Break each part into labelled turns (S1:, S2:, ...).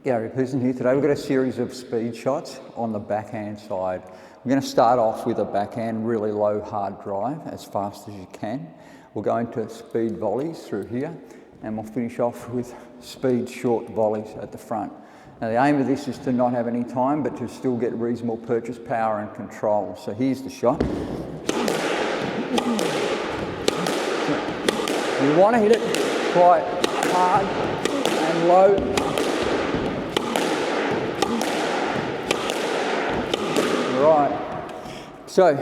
S1: Gary Pearson here. Today we've got a series of speed shots on the backhand side. We're going to start off with a backhand, really low hard drive, as fast as you can. We'll go into speed volleys through here, and we'll finish off with speed short volleys at the front. Now the aim of this is to not have any time, but to still get reasonable purchase power and control. So here's the shot. You want to hit it quite hard and low. Right, so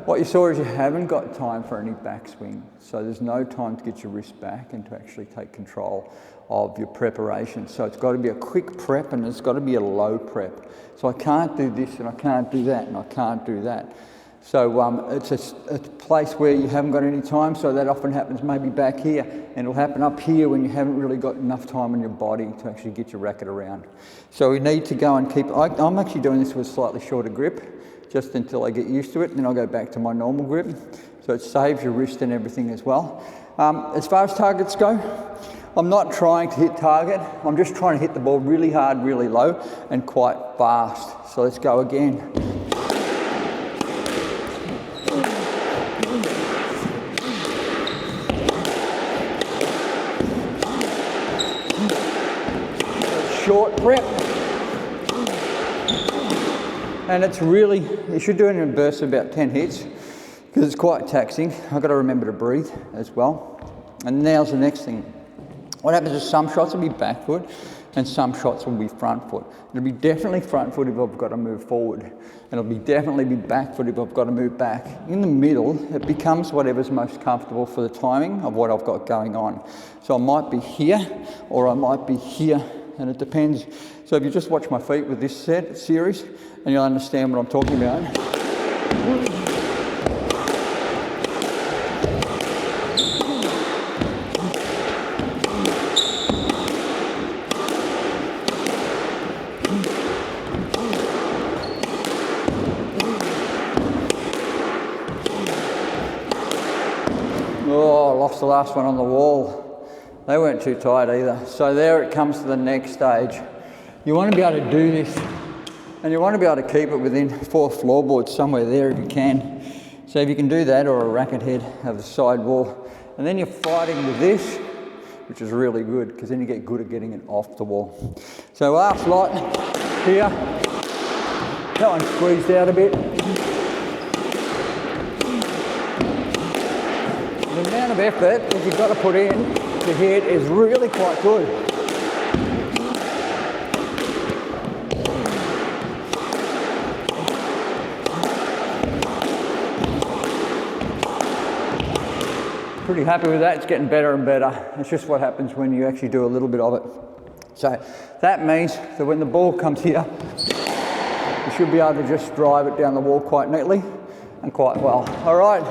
S1: what you saw is you haven't got time for any backswing. So there's no time to get your wrist back and to actually take control of your preparation. So it's got to be a quick prep and it's got to be a low prep. So I can't do this and I can't do that and I can't do that. So it's a place where you haven't got any time, so that often happens maybe back here, and it'll happen up here when you haven't really got enough time in your body to actually get your racket around. So we need to go and keep, I'm actually doing this with a slightly shorter grip, just until I get used to it, and then I'll go back to my normal grip. So it saves your wrist and everything as well. As far as targets go, I'm not trying to hit target, I'm just trying to hit the ball really hard, really low, and quite fast. So let's go again. Short prep, and it's really, you should do it in bursts of about 10 hits because it's quite taxing. I've got to remember to breathe as well. And now's the next thing. What happens is some shots will be back foot and some shots will be front foot. It'll be definitely front foot if I've got to move forward, and it'll be definitely be back foot if I've got to move back. In the middle, it becomes whatever's most comfortable for the timing of what I've got going on. So I might be here or I might be here, and it depends. So if you just watch my feet with this series, and you'll understand what I'm talking about. Oh, I lost the last one on the wall. They weren't too tight either. So there it comes to the next stage. You want to be able to do this, and you want to be able to keep it within 4 floorboards, somewhere there if you can. So if you can do that, or a racket head of the side wall, and then you're fighting with this, which is really good because then you get good at getting it off the wall. So last lot here, that one squeezed out a bit. The amount of effort that you've got to put in to hit is really quite good. Pretty happy with that. It's getting better and better. It's just what happens when you actually do a little bit of it. So that means that when the ball comes here, you should be able to just drive it down the wall quite neatly and quite well. All right,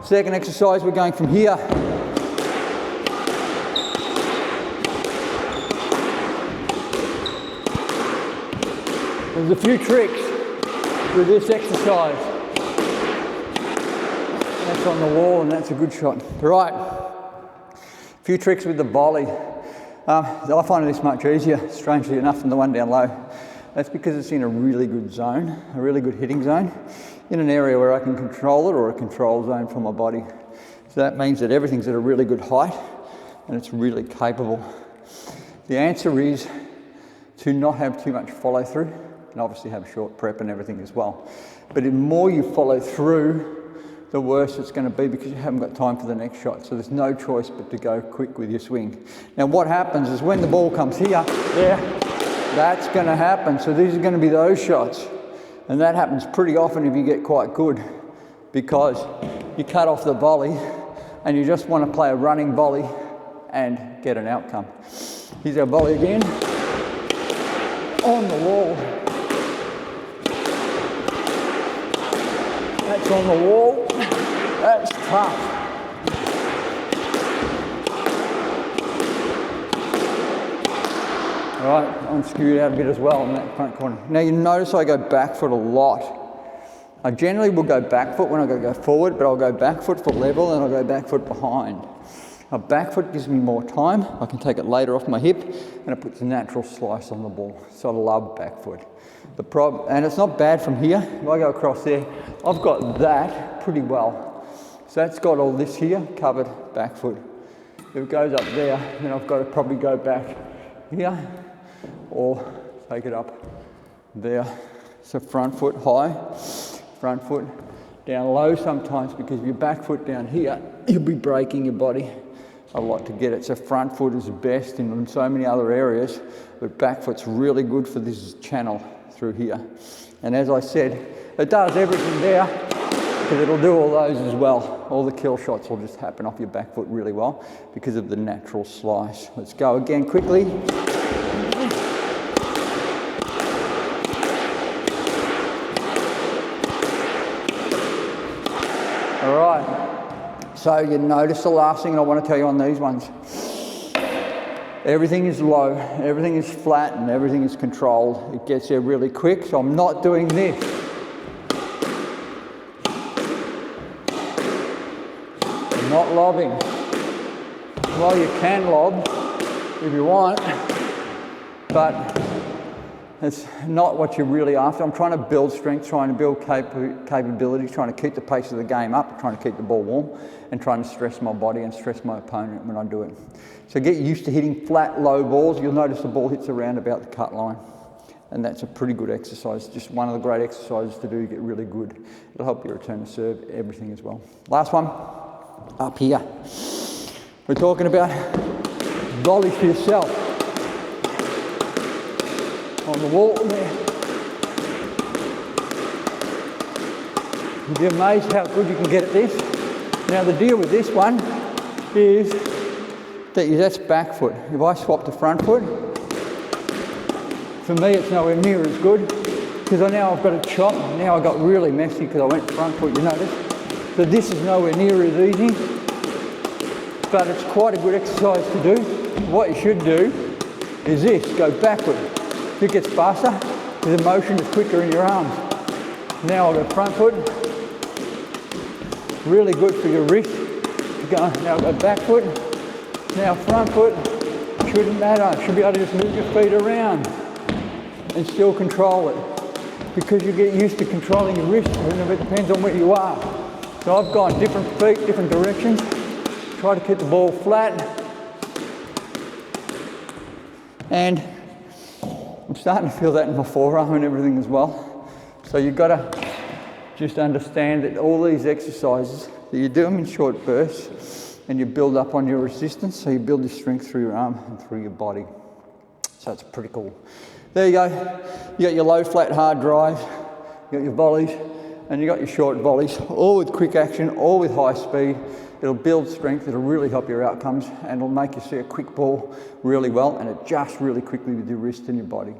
S1: second exercise, we're going from here. There's a few tricks with this exercise. That's on the wall and that's a good shot. Right, a few tricks with the volley. I find this much easier, strangely enough, than the one down low. That's because it's in a really good zone, a really good hitting zone, in an area where I can control it, or a control zone for my body. So that means that everything's at a really good height and it's really capable. The answer is to not have too much follow through, and obviously have short prep and everything as well. But the more you follow through, the worse it's going to be because you haven't got time for the next shot. So there's no choice but to go quick with your swing. Now what happens is when the ball comes here, that's going to happen. So these are going to be those shots. And that happens pretty often if you get quite good, because you cut off the volley and you just want to play a running volley and get an outcome. Here's our volley again. On the wall. That's on the wall. That's tough. All right, I'm skewed out a bit as well in that front corner. Now you notice I go back foot a lot. I generally will go back foot when I go forward, but I'll go back foot for level and I'll go back foot behind. A back foot gives me more time. I can take it later off my hip and it puts a natural slice on the ball. So I love back foot. The problem, and it's not bad from here. If I go across there, I've got that pretty well. So that's got all this here covered back foot. If it goes up there, then I've got to probably go back here or take it up there. So front foot high, front foot down low sometimes, because if your back foot down here, you'll be breaking your body a lot to get it. So front foot is best in so many other areas, but back foot's really good for this channel through here. And as I said, it does everything there, because it'll do all those as well. All the kill shots will just happen off your back foot really well because of the natural slice. Let's go again quickly. All right, so you notice the last thing I want to tell you on these ones. Everything is low, everything is flat, and everything is controlled. It gets there really quick, so I'm not doing this. I'm not lobbing. Well, you can lob if you want, but it's not what you're really after. I'm trying to build strength, trying to build capability, trying to keep the pace of the game up, trying to keep the ball warm, and trying to stress my body and stress my opponent when I do it. So get used to hitting flat, low balls. You'll notice the ball hits around about the cut line. And that's a pretty good exercise, just one of the great exercises to do to get really good. It'll help you return to serve, everything as well. Last one, up here. We're talking about volley for yourself. On the wall there. You'd be amazed how good you can get at this. Now the deal with this one is that that's back foot. If I swap to front foot, for me it's nowhere near as good, because now I've got a chop. Now I got really messy because I went front foot, you notice. So this is nowhere near as easy, but it's quite a good exercise to do. What you should do is this, go backward. If it gets faster, the motion is quicker in your arms. Now I'll go front foot. Really good for your wrist. Now go back foot. Now front foot. Shouldn't matter. Should be able to just move your feet around and still control it. Because you get used to controlling your wrist, and it depends on where you are. So I've gone different feet, different directions. Try to keep the ball flat. And I'm starting to feel that in my forearm and everything as well. So you've got to just understand that all these exercises, that you do them in short bursts and you build up on your resistance, so you build your strength through your arm and through your body. So it's pretty cool. There you go. You got your low, flat, hard drive, you got your volleys, and you got your short volleys, all with quick action, all with high speed. It'll build strength, it'll really help your outcomes, and it'll make you see a quick ball really well, and adjust really quickly with your wrist and your body.